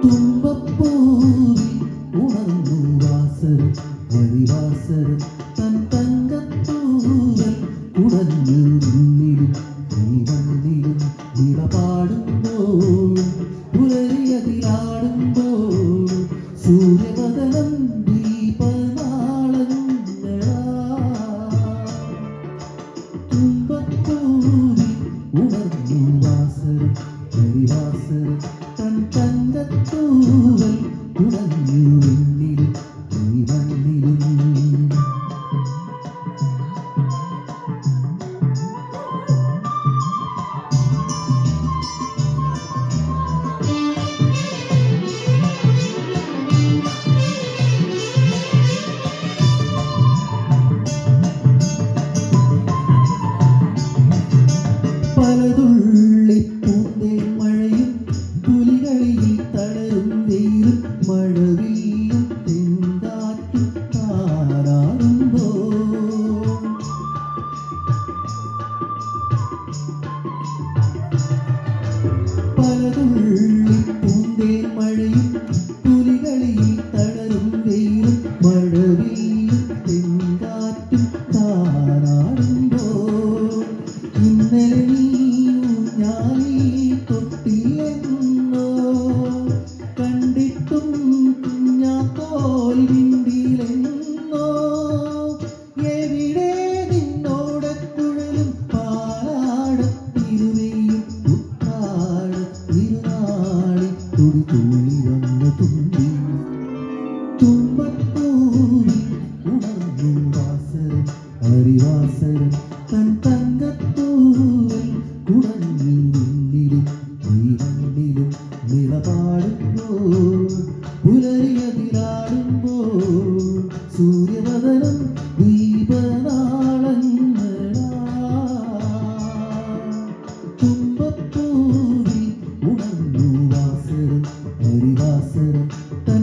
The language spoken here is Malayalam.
തുമ്പപ്പൂവിൽ ഉണർന്നു വാസരം ഹരിവാസരം തൻ തങ്കത്തൂവൽ കുടഞ്ഞു നിന്നിലും നീ വന്നിലും നിറപാടുമ്പോൾ പുലരിയതിലാടുമ്പോൾ സൂര്യവദനം ദീപനാളങ്ങളാ തുമ്പപ്പൂവിൽ ഉണർന്നു വാസരം ഹരിവാസരം തൻ തങ്കത്തൂവൽ കുടഞ്ഞു നിന്നിലും നീ വന്നിലും പലതുള്ളി പൂന്തേൻ മഴയും പുലികളിൽ തളരും വെയിലും മഴവില്ലും തെങ്കാറ്റും താരാടുമ്പോൾ പലതുള്ളി പൂന്തേൻ മഴയും പുലികളിൽ തളരും വെയിലും മഴവില്ലും തെങ്കാറ്റും താരാടുമ്പോൾ ഇന്നലെ ഞാനീ തൊട്ടില്ലെന്നോ കണ്ടിട്ടും കുഞ്ഞാത്തോൽ വിണ്ടിലെന്നോ എവിടെ നിന്നോടക്കുഴലും പാലാടത്തിരുവയും ഉത്താട തിരുനാളി തുടി തുള്ളി വന്ന തുമ്പി തുമ്പപ്പൂവിൽ ഉണർന്നു വാസരം ഹരിവാസരം തൻ തങ്കത്തൂവൽ കുടഞ്ഞു നിന്നിലും നീ വന്നിലും നിലപാടുമ്പോൾ പുലരിയതിലാടുമ്പോൾ സൂര്യവദനം ദീപനാളങ്ങളാ തുമ്പപ്പൂവിൽ ഉണർന്നു വാസരം ഹരിവാസരം തൻ